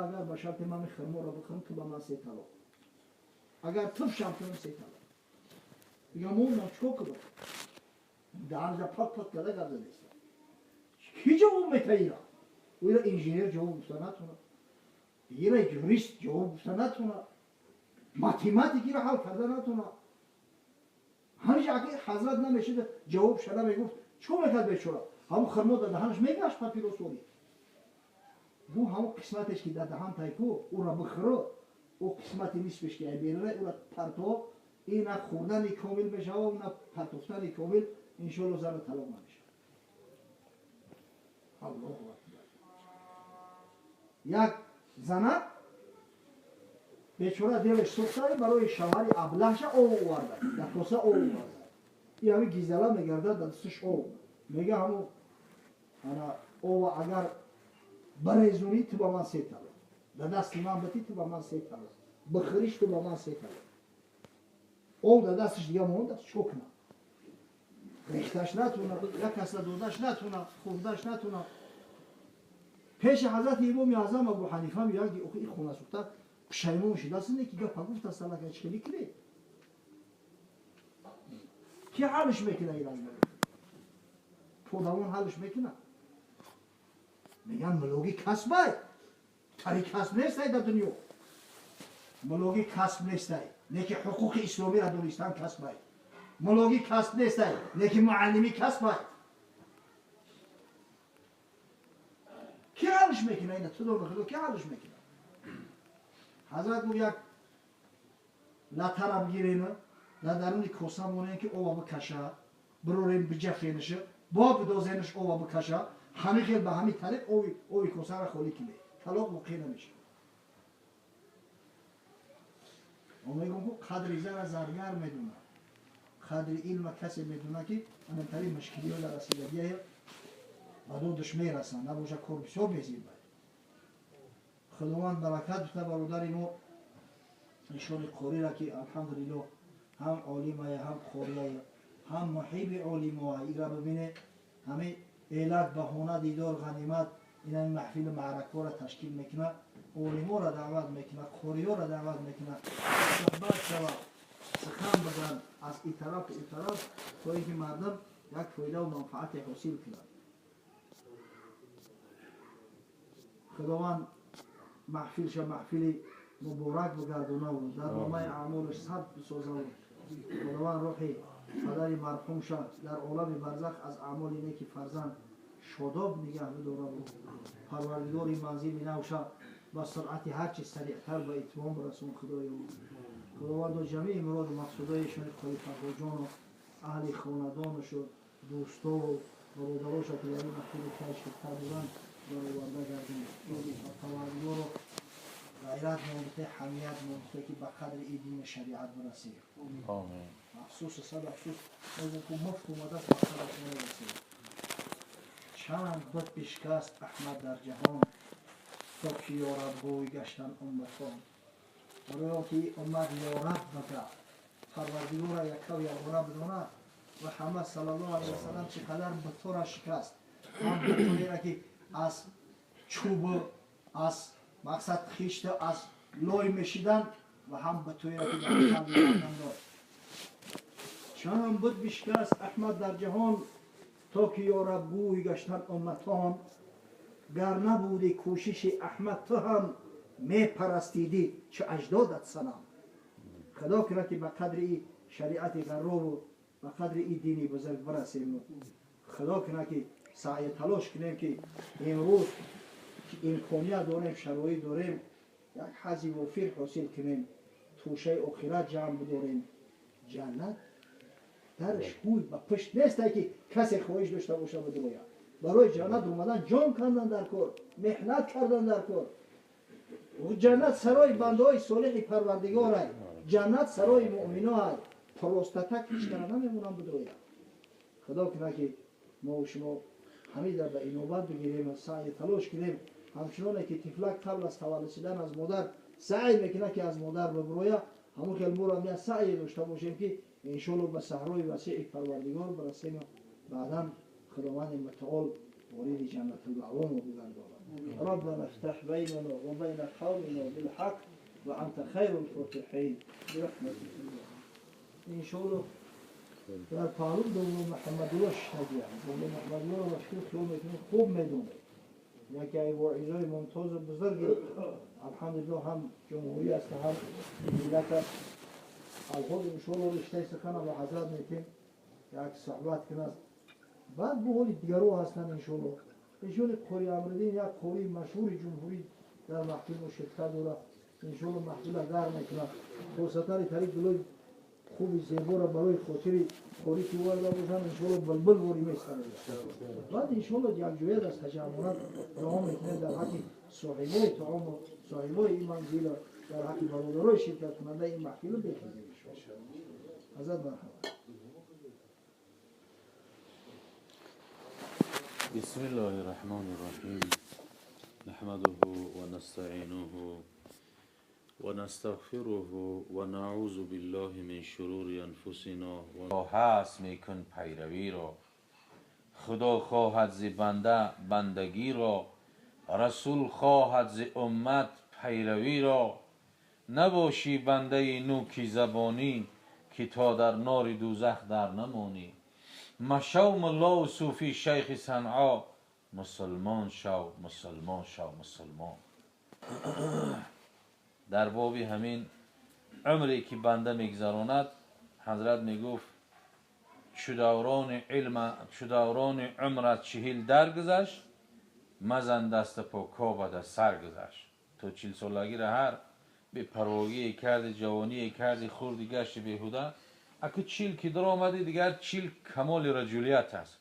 میگه اگر با شرط من خرما رو بخورم تو با من 3 طلاق. اگر تفشم کنم 3 طلاق. میگم اون چیکار کنم؟ دهنش پاک پاک کرده گرده نیست. کی جواب میده اینا؟ اینا انجینیر جواب بده نتونه. اینا یوریست جواب بده نتونه. ماتماتیکی رو حل کرده نتونه. همیشه اگه حضرت نمیشه جواب شده میگفت چون میکرد بیچاره همون خرما در دهنش میگشت پاپیروسوری بو همون قسمتش که در دهن تایکو او را بخوره او قسمتی نصفش که بیره او را پرتو این خوردن کامل بشه و اون پرتوفتن کامل انشالله زن طلاق نمیشه. الله اکبر. یک زنه بیچاره دلش سوخته برای شوهر ابلهش او آورده در کاسه او آورده این همه گیزله میگرده در دستش او میگه همون او اگر بریزونی تو با من 3 طلاق در دست من بتی تو با من 3 طلاق بخریش تو با من 3 طلاق او در دستش دیگه مونده چکنه ریختش نتونه یک کس دودش نتونه خوردش نتونه پیش حضرت امام اعظم ابو حنیفه میگه این خونه سوخته پشیمون شده است که گپ گفت است که چلی کنه کی حلش میکنه ایران پودمون حلش میکنه میگن ملوگی کسبه تاری کسب نیست در دنیا ملوگی کسب نیست نیکی حقوق اسلامی را دونستن کسبه ملوگی کسب نیست نیکی معلمی کسبه کی حلش میکنه اینا تو دور کی حلش میکنه حضرت گفت یک لطرم گیریم در درون کاسه مونه که او بکشه بروریم بجفینشه با بدازینش او بکشه همه خیل به همین طریق اوی کاسه را خالی کنه طلاق واقع نمیشه. و میگم که قدر زن زرگر میدونه قدر علم کسی میدونه که انتری مشکلی ها در رسیدگی و دودش میرسن نباشه کار بسیار بزیر باید خداوند برکت بده برادر ما نشان قاری را که الحمدلله هم عالمه هم قاریه هم محیب عالمه ای را ببینه همه علت بهونه دیدار غنیمت این محفل معرکه را تشکیل میکنه علما را دعوت میکنه قاریا را دعوت میکنه صحبت شود سخن بگن از این طرف تا اینکه مردم یک فایده و منفعت حاصل کنند. خداوند محفلش محفل مبارک بگردونه و در نامه اعمالش ثبت بسازه و خداوند روحی پدر مرحوم شد در عالم برزخ از اعمال نیکی فرزند شاداب نگه بداره و پروردگار منزل نو شد با سرعت هرچی سریعتر به اتمام برسون خدای خداوند و جمیع مراد مقصودایشون خلیفه جان و اهل خاندانش و دوستا و برادراش که در این محفل کشف کردن برآورده گردیم پروردگار غیرت مونده حمیت مونده که به قدر این دین شریعت برسیم. آمین. افسوس صد افسوس از که مفت اومده است به قدر نرسیم. چند بد بشکست احمد در جهان تا که یارب گوی گشتن امتان برای که امت یارب بده پروردگار یکو یارب بدونه و محمد صلی الله علیه وسلم چقدر به تو را شکست هم به توی را که از چوب از مقصد خیشت از لای میشیدن و هم به توی را که در هم یاردن داد چند بود بشکست احمد در جهان تا که یارب گوی گشتن امتان گر نبودی کوشش احمد تو هم می پرستیدی چه اجدادت سنم خدا کنه که به قدر این شریعت غرا و به قدر این دینی بزرگ برسیم خدا کنه که سعی تلاش کنیم که امروز که امکانیت داریم شرایط داریم یک حظی وفیر حاصل کنیم توشه آخرت جمع بداریم جنت درش گوی و پشت نیست که کسی خواهش داشته باشه به دنیا برای جنت اومدن جان کردن در کار محنت کردن در کار و جنت سرای بنده های صالح پروردگار است جنت سرای مؤمنان است پروستاتک هیچ کنه نمیمونن به دنیا خدا کنه که ما و شما همه در به اینوبت بگیریم و سعی تلاش کنیم همچنانه که طفلک قبل از تولد شدن از مادر سعی میکنه که از مادر ببروید همون خیلی ما هم سعی داشته باشیم که انشالله به صحرای وسیع پروردگار برسیم و بعدا خداوند متعال وارد جنت العوام بگرداند ربنا افتح بيننا وبين قومنا بالحق وأنت خير الفاتحين برحمتك. إن شاء الله در پارو دوم محمدالله شنیدیم. دوم محمدالله رو وقتی خیلی میتونیم خوب میدونه. یکی ای واعظای ممتاز بزرگی الحمدلله هم جمهوری است هم ملت الخود ان شاء الله رشته سخن با حضرت میتیم یک صحبت کنه. بعد به قول دیگرو هستن ان شاء الله. ایشون قوی امردین یک قوی مشهور جمهوری در محفل شرکت داره. ان شاء الله محفل در میکنه. خصوصا طریق دلوی خوبی زیبا را برای خاطری خوری که وارد باشن ان شاء الله بلبل واری میستند. بعد ان شاء الله یک جویه از تجمعات دوام میکنه در حق صاحبای طعام و صاحبای این منزل در حق برادرای شرکت کننده این محفل رو بکنیم ان شاء الله. حضرت مرحبا. بسم الله الرحمن الرحیم. نحمده و نستعینه ونستغفره ونعوذ بالله من شرور انفسنا و هست میکن پیروی را. خدا خواهد ز بنده بندگی را، رسول خواهد ز امت پیروی را. نباشی بنده نوکی زبانی که تا در نار دوزخ در نمانی. مشو ملا و صوفی شیخ صنعا، مسلمان شو مسلمان شو مسلمان. در باب همین عمری که بنده میگذراند حضرت میگفت چو دوران عمرت 40 درگذشت، مزن دست پا کابد از سر گذشت. تو 40 سالگی را هر به پرواگی کردی، جوانی کردی، خوردی گشت بیهوده. اگه 40 که در آمدی دیگر 40 کمال رجولیت است.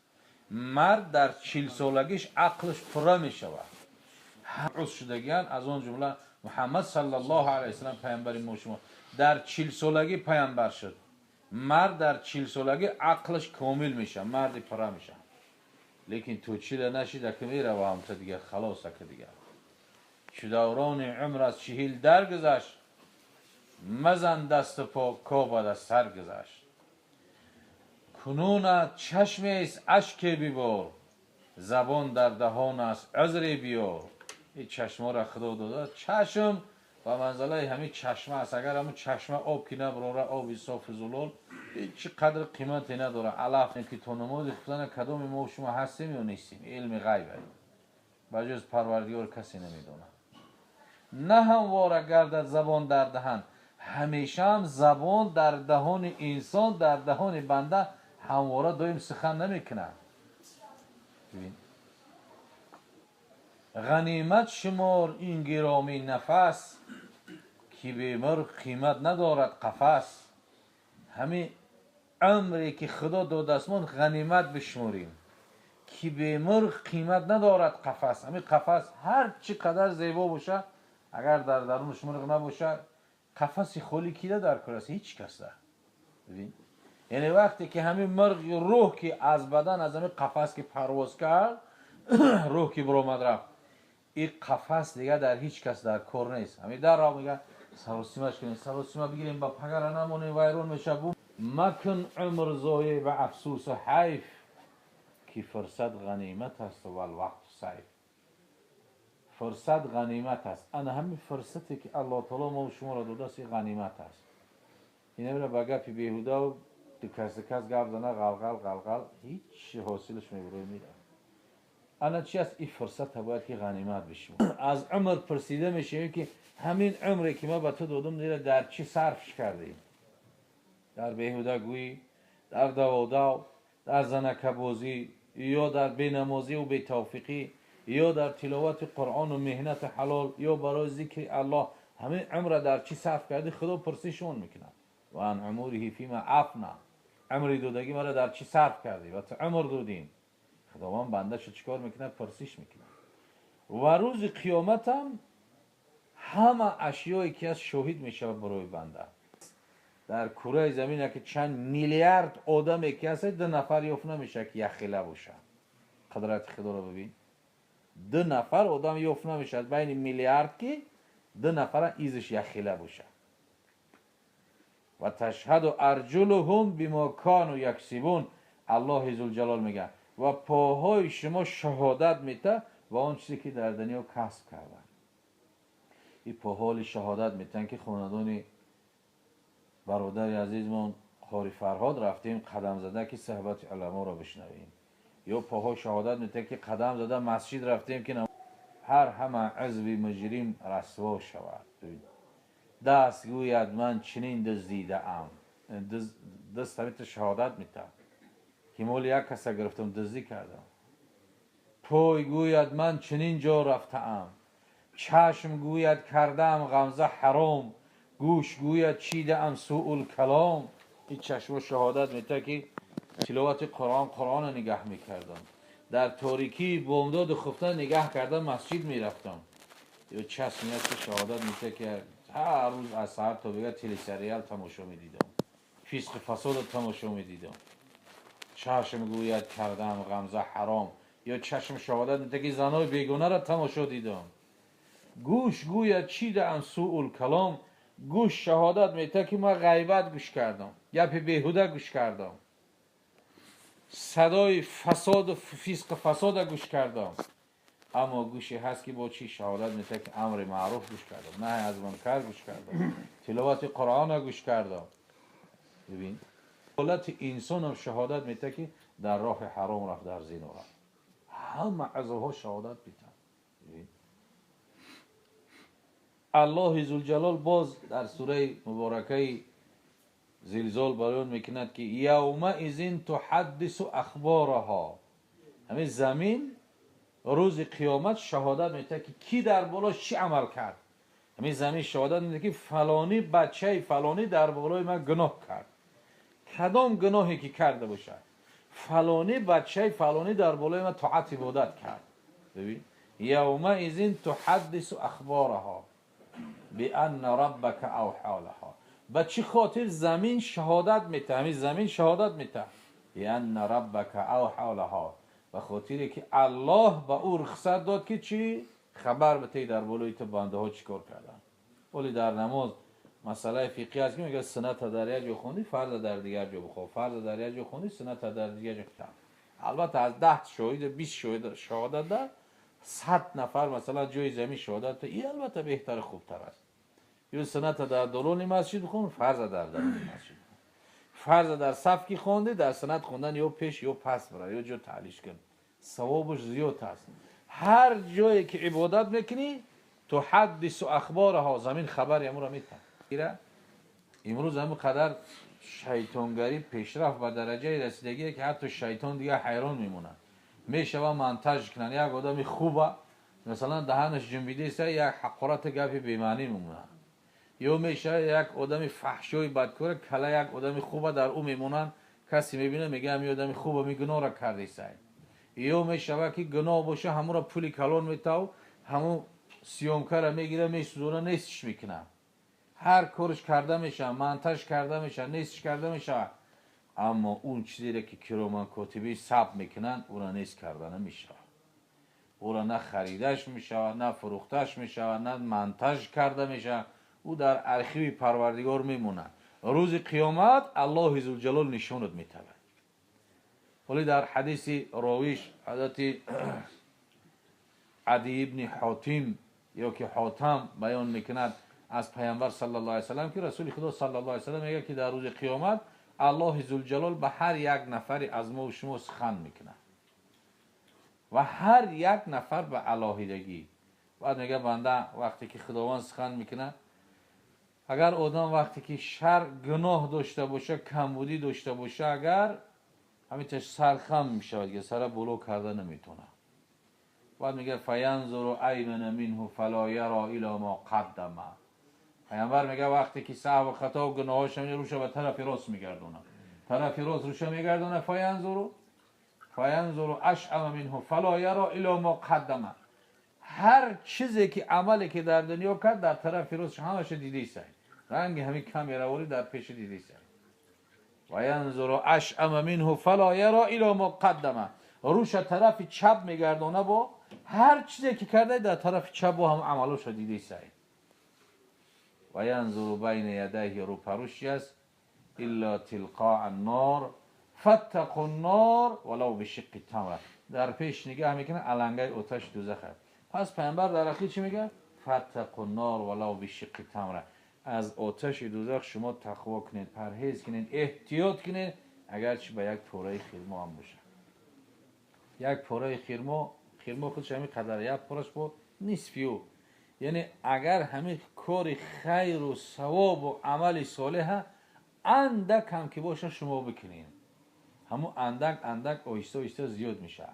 مرد در 40 سالگیش عقلش پره می شود. عضو شدگیان از آن جمله محمد صلی الله علیه وسلم پیامبر ما شما در 40 سالگی پیامبر شد. مرد در 40 سالگی عقلش کامل میشه، مرد پره میشه. لیکن تو 40 نشیده که میره و هم تا دیگه خلاصه که دیگه چو دوران عمر از 40 درگذشت، مزن دست پا کابد از سر گذشت. کنون چشم است اشک بیبار، زبان در دهان است عذر بیار. این چشم را خدا داده. چشم و منزله همین چشمه است. اگر همون چشمه آب که نبراره، آبی صاف زلال، هیچ قدر قیمتی نداره. علاف که تو نماز خودن کدام ما شما هستیم یا نیستیم، علم غیبه بجز پروردگار کسی نمیدونه. نه همواره گردد زبان در دهن، همیشه هم زبان در دهان انسان، در دهان بنده همواره دایم سخن نمیکنه. غنیمت شمار این گرامی نفس، که به مرغ قیمت ندارد قفس. همین عمری که خدا داده است ما غنیمت بشماریم که به مرغ قیمت ندارد قفس. همین قفس هر چی قدر زیبا باشه، اگر در درونش مرغ نباشه قفس خالی کیده در کرسی هیچ کس ده. ببین یعنی وقتی که همین مرغ روح که از بدن از همین قفس که پرواز کرد روح که برآمد رفت، این قفس دیگه در هیچ کس در کار نیست. همین در راه میگه سراسیمش کنیم، سراسیمه بگیریم با پگر نمونیم ویرون میشه. مکن عمر ضایع و افسوس و حیف، که فرصت غنیمت است و الوقت سیف. فرصت غنیمت است. انا همین فرصتی که الله تعالی ما و شما را داده است غنیمت است. این نمیره با گپی بیهوده و کس گپ زنه غلغل هیچ حاصلش میبره میره. انا چی است؟ این فرصت باید که غنیمت بشیم. از عمر پرسیده میشه که همین عمری که ما به تو دادم دیره در چی صرفش کردی؟ در بیهوده گویی، در دو، در زنکه بازی، یا در بینمازی و بی‌توفیقی، یا در تلاوت قرآن و مهنت حلال، یا برای ذکر الله. همین عمر در چی صرف کردی؟ خدا پرسیشون میکنه. و ان عمره فیما افنا، عمری دادگی مرا در چی صرف کردی؟ و تو عمر دادیم. خداوند بنده شو چیکار میکنه؟ پرسیش میکنه. و روز قیامت هم همه اشیایی که از شاهد میشه برای بنده. در کره زمین که چند میلیارد آدم که هست، 2 نفر یافت نمیشه که یک خیله باشه. قدرت خدا رو ببین. 2 نفر آدم یافت نمیشه بین میلیارد که 2 نفر ایزش یک خیله باشه. و تشهد ارجلهم بما کانوا یکسبون. الله ذوالجلال میگه و پاهای شما شهادت میده و اون چیزی که در دنیا کسب کردن. این په حال شهادت میتن که خاندان برادر عزیزمون قاری فرهاد رفتیم قدم زده که صحبت علما را بشنویم، یا په حال شهادت میتن که قدم زده مسجد رفتیم که هر همه عضوی مجرم رسوا شود. دست گوید من چنین دزدیده ام، دست همیت شهادت میتن که مال یک کس گرفتم دزدی کردم. پای گوید من چنین جا رفتم، چشم گوید کردم غمزه حرام، گوش گوید چیدم سوء الکلام. این چشم و شهادت میته که تلاوت قرآن نگاه میکردم، در تاریکی بامداد خفتن نگاه کردم مسجد میرفتم. یا چشم میاد که شهادت میته که هر روز از سحر تا بگه تلی سریال تماشا میدیدم، فسق فساد تماشا میدیدم. چشم گوید کردم غمزه حرام، یا چشم شهادت میته که زنای بیگانه را تماشا دیدم. گوش گوید چیدم سوء الکلام، گوش شهادت میته که ما غیبت گوش کردم، گپ بیهوده گوش کردم، صدای فساد و فسق فساد گوش کردم. اما گوشی هست که با چی شهادت میته که امر معروف گوش کردم، نهی از منکر گوش کردم، تلاوت قرآن گوش کردم. ببین حالت انسان هم شهادت میته که در راه حرام رفت، در زنا رفت، همه عضوها شهادت میتن. ببین الله ذوالجلال باز در سوره مبارکه زلزال بیان میکند که یومئذ تحدث اخبارها، همین زمین روز قیامت شهادت میده که کی در بالاش چی عمل کرد. همین زمین شهادت میده که فلانی بچه فلانی در بالای من گناه کرد، کدام گناهی که کرده باشه، فلانی بچه فلانی در بالای من طاعت عبادت کرد. ببین یومئذ تحدث اخبارها بان ربک اوحی لها. به چی خاطر زمین شهادت میده؟ همین زمین شهادت میده بان ربک اوحی لها، به خاطری که الله به او رخصت داد که چی خبر بده در بالای تو بنده ها چیکار کردن. ولی در نماز مسئله فقهی است که میگه سنت در یک جا خوندی فرض در دیگر جا بخواه، فرض در یک جا خوندی سنت در دیگر جا بخواه. البته از 10 شاهد 20 شاهد شهادت ده 100 نفر مثلا جای زمین شهادت ده، این البته بهتر خوبتر است. یا سنت در درون مسجد بخون، فرض در درون مسجد، فرض در صف که خونده در سنت خوندن یا پیش یا پس برای یا جو تعلیش کن، ثوابش زیاد است. هر جایی که عبادت میکنی تو حدث و اخبارها، زمین خبر امور میتن. امروز هم قدر شیطانگری پیشرفت به درجه رسیدگی که حتی شیطان دیگه حیران میمونه، میشوه منتج کنن یک آدم خوبه مثلا دهنش جنبیده است یک حقارت گپ بی‌معنی میمونه، یا میشه یک آدم فحشای بدکار کلا یک آدم خوبه در او میمونن، کسی میبینه میگه همین آدم خوبه می گناه را کرده است. یا میشه که گناه باشه همون را پولی کلان میتاو، همون سیامکه را میگیره میسوزونه نیستش میکنه، هر کارش کرده میشه، منتج کرده میشه، نیستش کرده میشه. اما اون چیزی که کرامان کاتبی ثبت میکنن اون را نیست کرده نمیشه، اون را نه خریدش میشه نه فروختش میشه نه منتج کرده میشه، او در ارخیو پروردگار میمونه. روز قیامت الله ذوالجلال نشانت میتونه. ولی در حدیث راویش حضرت عدی ابن حاتم یا که حاتم بیان میکند از پیامبر صلی الله علیه وسلم که رسول خدا صلی الله علیه وسلم میگه که در روز قیامت الله ذوالجلال به هر یک نفر از ما و شما سخن میکنه و هر یک نفر به علاهیدگی. بعد میگه بنده وقتی که خداوند سخن میکنه، اگر آدم وقتی که شر گناه داشته باشه کمبودی داشته باشه اگر همینطور سرخم میشه که سر بلو کرده نمیتونه. بعد میگه فینظر ایمن منه فلا یرى الی ما قدم. پیامبر میگه وقتی که سهو و خطا و گناهاش روش به طرف راست میگردونه، طرف راست روش میگردونه، فینظر اشأم منه فلا یرى الی ما قدم. هر چیزی که عملی که در دنیا کرد در طرف راست همش دیدی سه، رنگ همین کامیراوری در پیش دیدی سه. و ینظر اشأم منه فلا یرى الی ما قدم، روش طرف چپ میگردونه با هر چیزی که کرده در طرف چپ با هم عملش دیدی سه. و ینظر بین یدیه، رو پروش است الا تلقاء النار فاتقوا النار ولو بشق تمره. در پیش نگاه میکنه علنگای آتش دوزخ است. پس پیامبر در اخیر چی میگه؟ فتقوا النار ولو بشق تمره. از آتش دوزخ شما تقوا کنید، پرهیز کنید، احتیاط کنید، اگرچه به یک پاره خرما هم باشه. یک پاره خرما خودش همین قدر، یک پارش با نصفیو. یعنی اگر همین کار خیر و ثواب و عمل صالح اندک هم که باشه شما بکنید، همون اندک آهسته آهسته زیاد میشه.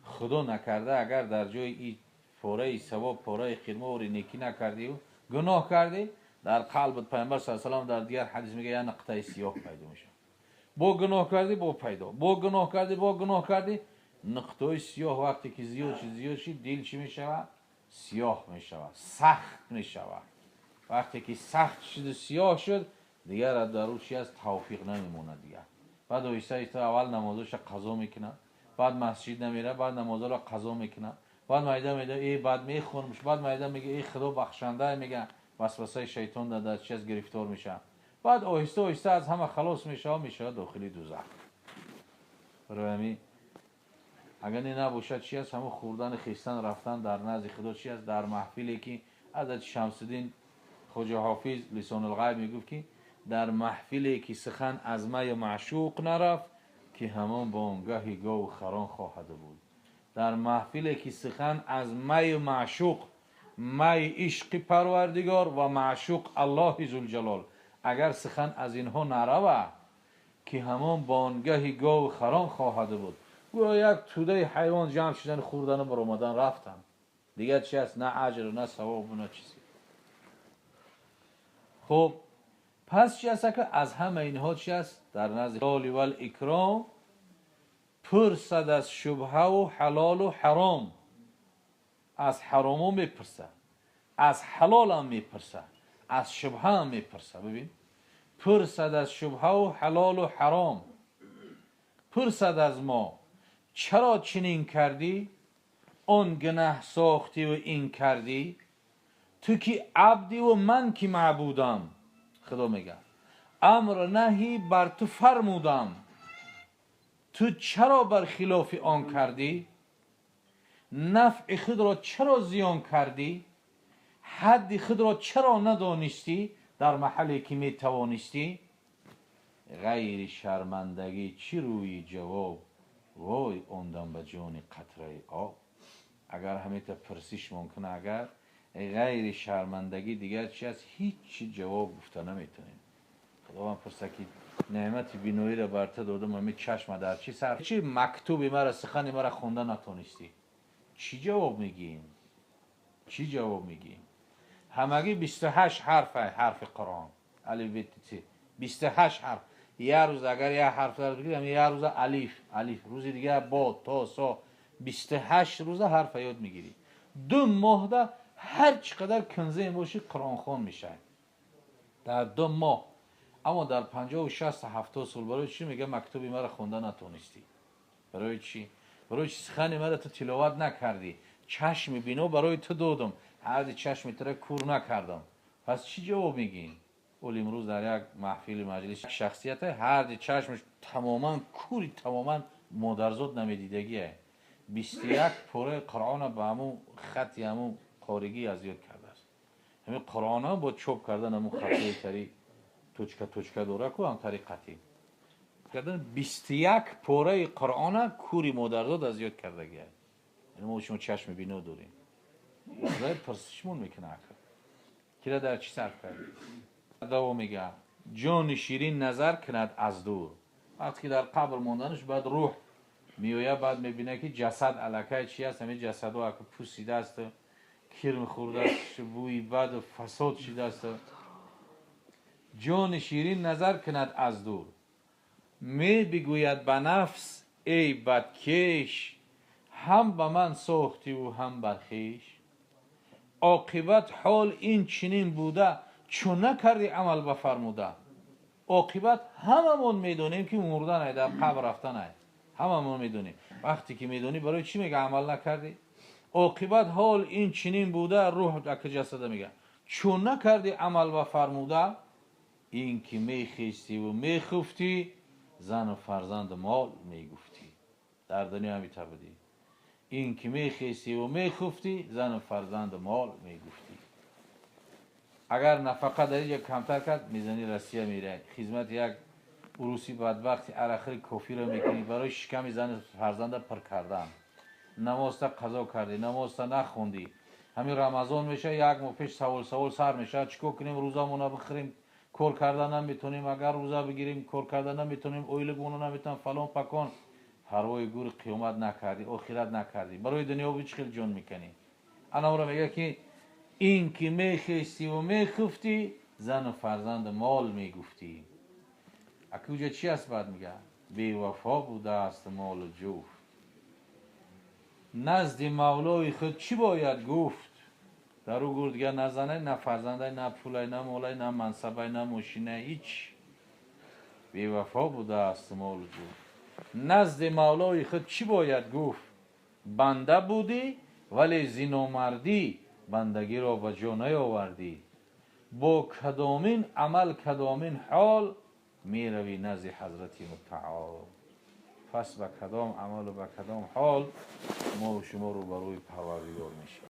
خدا نکرده اگر در جای این پاره ثواب، پاره خرما و نیکی نکردی و گناه کردی، در قلبت پیامبر صلی الله علیه و آله در دیگر حدیث میگه یه نقطه سیاه پیدا میشه. با گناه کردی با گناه کردی نقطه سیاه وقتی که زیاد شد دل چی میشه؟ سیاه میشه، سخت میشه. وقتی که سخت شد و سیاه شد دیگر در روش از توفیق نمیمونه دیگر. بعد آهسته اول نمازش قضا میکنه، بعد مسجد نمیره، بعد نمازا را قضا میکنه، بعد میده ای بعد میخونمش، بعد میده میگه ای خدا بخشنده، میگه وسوسه شیطان داده چیز گرفتار میشه، بعد آهسته از همه خلاص میشه داخلی دوزخ. برای همین اگر نباشد چی است؟ همون خوردن خیستن رفتن در نزد خدا چی است؟ در محفلی که حضرت شمس الدین خواجه حافظ لسان الغیب میگفت که در محفلی که سخن از می معشوق نرفت که همان بانگهی گاو خران خواهد بود. در محفلی که سخن از می معشوق، می عشق پروردگار و معشوق الله ذوالجلال، اگر سخن از اینها نرود که همان بانگهی گاو خران خواهد بود. گویا یک توده حیوان جمع شدن خوردن بر آمدن رفتن دیگر چی است؟ نه اجر نه ثواب نه چیزی. خب پس چی است که از همه اینها چی است؟ در نزد جلال و اکرام پرسد از شبهه و حلال و حرام. از حرام میپرسه، از حلال هم میپرسه، از شبهه هم میپرسه. ببین پرسد از شبهه و حلال و حرام. پرسد از ما چرا چنین کردی؟ آن گناه ساختی و این کردی؟ تو که عبدی و من که معبودم. خدا میگه امر نهی بر تو فرمودم، تو چرا بر خلاف آن کردی؟ نفع خود را چرا زیان کردی؟ حد خود را چرا ندانستی در محلی که می توانستی؟ غیر شرمندگی چی روی جواب، وای اوندم به جان قطره آب. اگر همه تا پرسیش ممکنه، اگر غیر شرمندگی دیگر چی است؟ هیچ جواب گفته نمیتونیم. خدا من پرسه که نعمت بینایی را بر تو دادم، همه چشم در چی سر چی مکتوبی مرا سخنی مرا خونده نتونستی؟ چی جواب میگیم؟ چی جواب میگیم؟ همگی 28 حرف قرآن الف ب ت 28 حرف. یه روز اگر یه حرف رو بگیریم، یه روز الف، روز دیگه با تا سا، 28 روز حرف یاد میگیری. 2 ماه ده هر چقدر کنزه باشی قرآن خوان میشه در 2 ماه. اما در 50 و 60 و 70 سال برای چی میگه مکتوبی مرا خونده نتونستی؟ برای چی؟ برای چی سخنی مرا تو تلاوت نکردی؟ چشم بینو برای تو دادم، هر چشم تو را کور نکردم. پس چی جواب میگین؟ اول امروز در یک محفل مجلس شخصیت هر چشمش تماما کوری، تماما مادرزاد نمیدیدگیه. 21 پاره قرآن به همون خطی همون قارگی از یاد کرده است. همین قرآن ها با چوب کردن همون خطی تری توچکه دوره که هم طریقتی کردن 21 پاره قرآن کوری مادرزاد از یاد کرده گیه. یعنی ما شما چشم بینو داریم. خدای پرسشمون میکنه اکر که در چی صرف کردی؟ دوام میگه جان شیرین نظر کند از دور. وقتی که در قبر ماندنش بعد روح میویه، بعد میبینه که جسد علکه چی هست، همین جسد ها که پوسیده است، کرم خورده است، بوی بد و فساد شده است. جان شیرین نظر کند از دور، می بگوید به نفس ای بدکش، هم به من ساختی و هم بر خویش. عاقبت حال این چنین بوده، چون نکردی عمل بفرموده. عاقبت هممون میدونیم که مردن در قبر رفتن، هممون میدونیم. وقتی که میدونی برای چی میگه عمل نکردی؟ عاقبت حال این چنین بوده، روح که جسد میگه چون نکردی عمل بفرموده. این که میخیستی و میخفتی، زن و فرزند مال میگفتی. در دنیا همی تبدی این که میخیستی و میخفتی زن و فرزند و مال میگفتی. اگر نفقه در اینجا کمتر کرد میزنی رسیه میره خدمت یک عروسی بدبختی اراخری کافی رو میکنی برای شکم زن و فرزند پر کردن. نماز تا قضا کردی، نماز تا نخوندی. همین رمضان میشه یک ماه پیش سوال سر میشه چیکار کنیم روزامون بخوریم، کار کردن نمیتونیم، اگر روزا بگیریم کار کردن نمیتونیم، اویل گونه نمیتونیم، فلان پکان. پروای گور قیامت نکردی، آخرت نکردی، برای دنیا به چه جون میکنی؟ انا رو میگه که این که میخیستی و میخفتی زن و فرزند مال میگفتی. اکوجا چی است بعد میگه بی وفا بوده است مال و جفت. نزد مولای خود چی باید گفت؟ در او گفت دیگه نه زنه نه فرزنده نه پولای نه مولای نه منصبه نه ماشینه هیچ. بی وفا بوده است مال و جفت. نزد مولای خود چی باید گفت؟ بنده بودی ولی زینومردی بندگی را به جا نیاوردی. با کدامین عمل کدامین حال می روی نزد حضرت متعال. پس به کدام عمل و به کدام حال ما و شما رو بروی پروردگار میشیم.